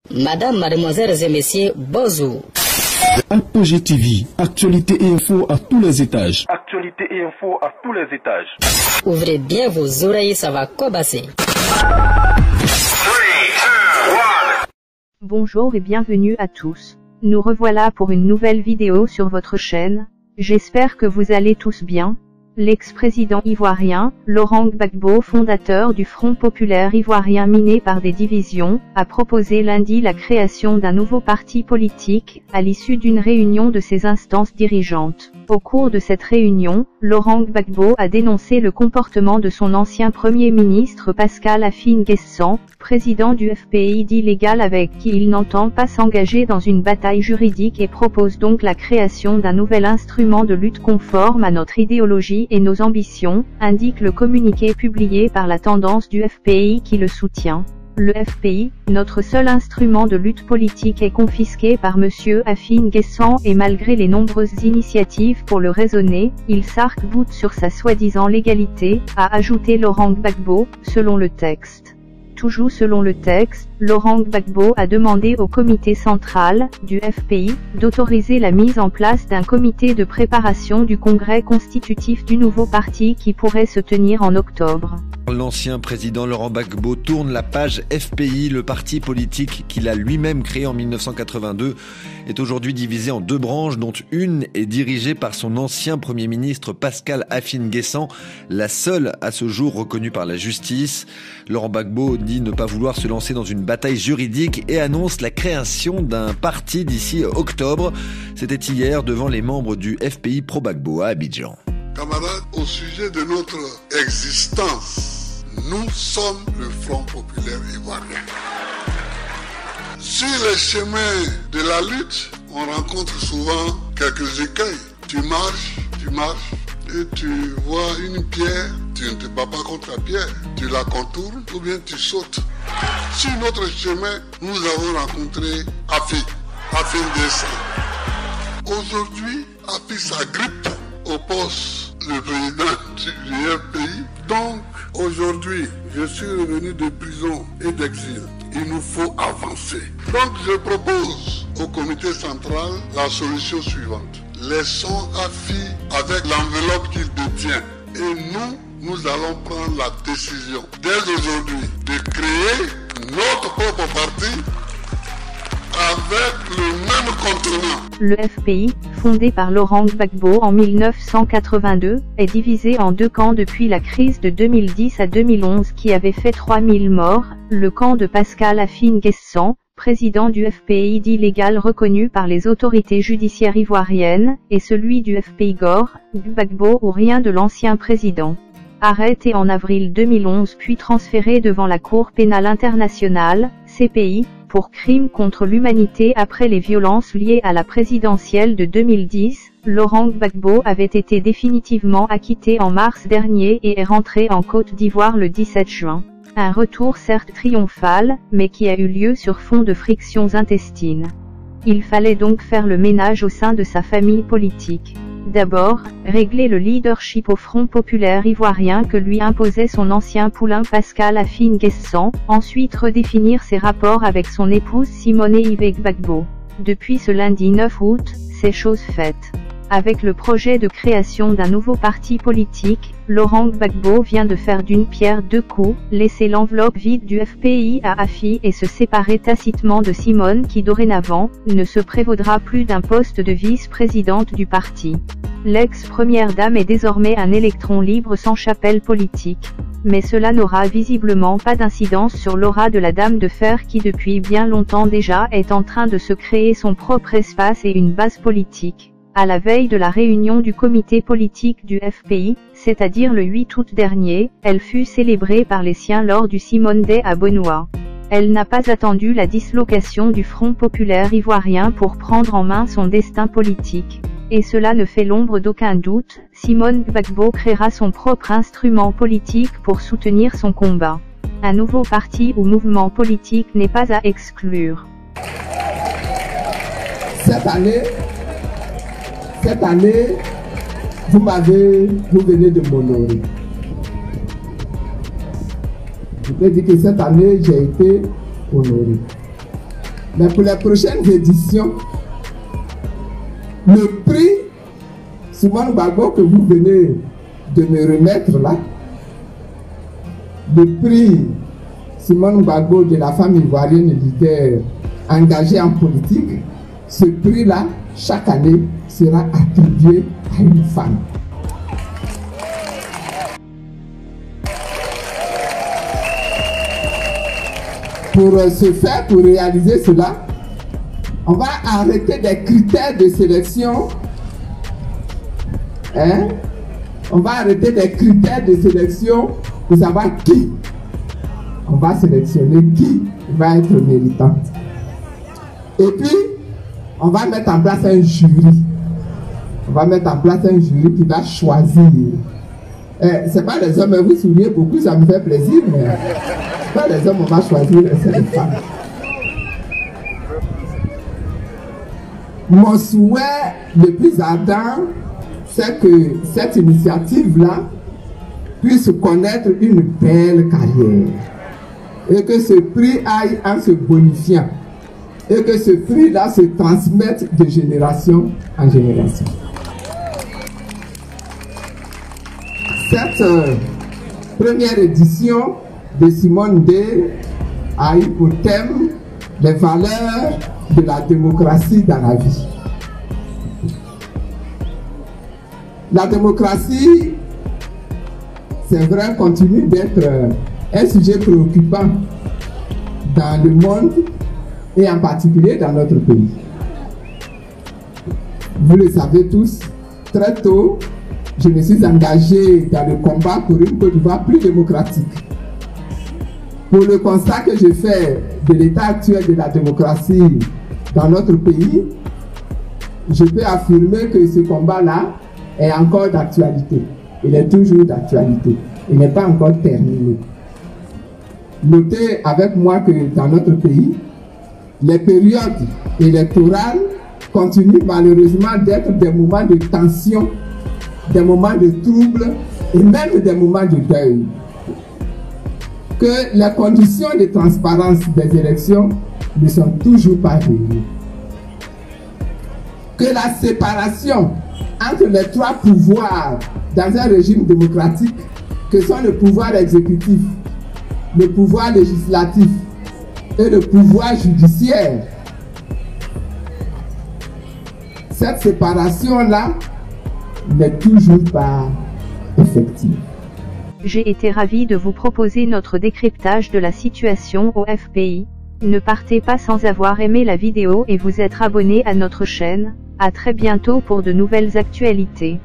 Madame, mademoiselles et messieurs, bonjour. Apogée TV, actualité et info à tous les étages. Actualité et info à tous les étages. Ouvrez bien vos oreilles, ça va cobasser. Bonjour et bienvenue à tous. Nous revoilà pour une nouvelle vidéo sur votre chaîne. J'espère que vous allez tous bien. L'ex-président ivoirien, Laurent Gbagbo, fondateur du Front populaire ivoirien miné par des divisions, a proposé lundi la création d'un nouveau parti politique, à l'issue d'une réunion de ses instances dirigeantes. Au cours de cette réunion, Laurent Gbagbo a dénoncé le comportement de son ancien Premier ministre Pascal Affi-N'Guessan, président du FPI dit légal avec qui il n'entend pas s'engager dans une bataille juridique et propose donc la création d'un nouvel instrument de lutte conforme à notre idéologie et nos ambitions, indique le communiqué publié par la tendance du FPI qui le soutient. Le FPI, notre seul instrument de lutte politique, est confisqué par M. Affi-N'Guessan et malgré les nombreuses initiatives pour le raisonner, il s'arc-boute sur sa soi-disant légalité, a ajouté Laurent Gbagbo, selon le texte. Toujours selon le texte, Laurent Gbagbo a demandé au comité central, du FPI, d'autoriser la mise en place d'un comité de préparation du congrès constitutif du nouveau parti qui pourrait se tenir en octobre. L'ancien président Laurent Gbagbo tourne la page FPI, le parti politique qu'il a lui-même créé en 1982, est aujourd'hui divisé en deux branches, dont une est dirigée par son ancien Premier ministre Pascal Affi-N'Guessan, la seule à ce jour reconnue par la justice. Laurent Gbagbo dit ne pas vouloir se lancer dans une bataille juridique et annonce la création d'un parti d'ici octobre. C'était hier devant les membres du FPI pro-Gbagbo à Abidjan. Camarades, au sujet de notre existence, nous sommes le Front populaire ivoirien. Sur les chemins de la lutte, on rencontre souvent quelques écueils. Tu marches, et tu vois une pierre, tu ne te bats pas contre la pierre, tu la contournes ou bien tu sautes. Sur notre chemin, nous avons rencontré Affi-N'Guessan. Aujourd'hui, Affi s'agrippe au poste de président du FPI. Donc, aujourd'hui, je suis revenu de prison et d'exil. Il nous faut avancer. Donc, je propose au comité central la solution suivante. Laissons Affi avec l'enveloppe qu'il détient. Et nous allons prendre la décision, dès aujourd'hui, de créer notre propre parti avec le même contenant. Le FPI, fondé par Laurent Gbagbo en 1982, est divisé en deux camps depuis la crise de 2010 à 2011 qui avait fait 3000 morts, le camp de Pascal Affi-N'Guessan, président du FPI dit légal reconnu par les autorités judiciaires ivoiriennes, et celui du FPI Gore, Gbagbo ou rien de l'ancien président. Arrêté en avril 2011 puis transféré devant la Cour pénale internationale, CPI, pour crimes contre l'humanité après les violences liées à la présidentielle de 2010, Laurent Gbagbo avait été définitivement acquitté en mars dernier et est rentré en Côte d'Ivoire le 17 juin. Un retour certes triomphal, mais qui a eu lieu sur fond de frictions intestines. Il fallait donc faire le ménage au sein de sa famille politique. D'abord, régler le leadership au Front populaire ivoirien que lui imposait son ancien poulain Pascal Affi-N'Guessan, ensuite redéfinir ses rapports avec son épouse Simone Yves Gbagbo. Depuis ce lundi 9 août, c'est chose faite. Avec le projet de création d'un nouveau parti politique, Laurent Gbagbo vient de faire d'une pierre deux coups, laisser l'enveloppe vide du FPI à Affi et se séparer tacitement de Simone qui dorénavant, ne se prévaudra plus d'un poste de vice-présidente du parti. L'ex-première dame est désormais un électron libre sans chapelle politique. Mais cela n'aura visiblement pas d'incidence sur l'aura de la dame de fer qui depuis bien longtemps déjà est en train de se créer son propre espace et une base politique. À la veille de la réunion du comité politique du FPI, c'est-à-dire le 8 août dernier, elle fut célébrée par les siens lors du Simone Day à Benoît. Elle n'a pas attendu la dislocation du Front populaire ivoirien pour prendre en main son destin politique. Et cela ne fait l'ombre d'aucun doute, Simone Gbagbo créera son propre instrument politique pour soutenir son combat. Un nouveau parti ou mouvement politique n'est pas à exclure. Cette année, vous venez de m'honorer. Je peux dire que cette année, j'ai été honoré. Mais pour les prochaines éditions, le prix Simone Gbagbo que vous venez de me remettre là, le prix Simone Gbagbo de la femme ivoirienne leader engagée en politique, ce prix-là, chaque année, sera attribué à une femme. Pour ce faire, pour réaliser cela, on va arrêter des critères de sélection. On va arrêter des critères de sélection pour savoir qui. On va sélectionner qui va être méritante. Et puis, on va mettre en place un jury. On va mettre en place un jury qui va choisir. C'est pas les hommes, vous souriez beaucoup, ça me fait plaisir, mais c'est pas les hommes, on va choisir, c'est les femmes. Mon souhait le plus ardent, c'est que cette initiative-là puisse connaître une belle carrière. Et que ce prix aille en se bonifiant. Et que ce prix-là se transmette de génération en génération. Cette première édition de Simone Day a eu pour thème les valeurs de la démocratie dans la vie. La démocratie, c'est vrai, continue d'être un sujet préoccupant dans le monde et en particulier dans notre pays. Vous le savez tous, très tôt, je me suis engagé dans le combat pour une Côte d'Ivoire plus démocratique. Pour le constat que je fais de l'état actuel de la démocratie dans notre pays, je peux affirmer que ce combat-là est encore d'actualité. Il est toujours d'actualité. Il n'est pas encore terminé. Notez avec moi que dans notre pays, les périodes électorales continuent malheureusement d'être des moments de tension, des moments de trouble et même des moments de deuil. Que les conditions de transparence des élections ne sont toujours pas réunies. Que la séparation entre les trois pouvoirs dans un régime démocratique, que sont le pouvoir exécutif, le pouvoir législatif et le pouvoir judiciaire, cette séparation-là n'est toujours pas effective. J'ai été ravi de vous proposer notre décryptage de la situation au FPI. Ne partez pas sans avoir aimé la vidéo et vous être abonné à notre chaîne. À très bientôt pour de nouvelles actualités.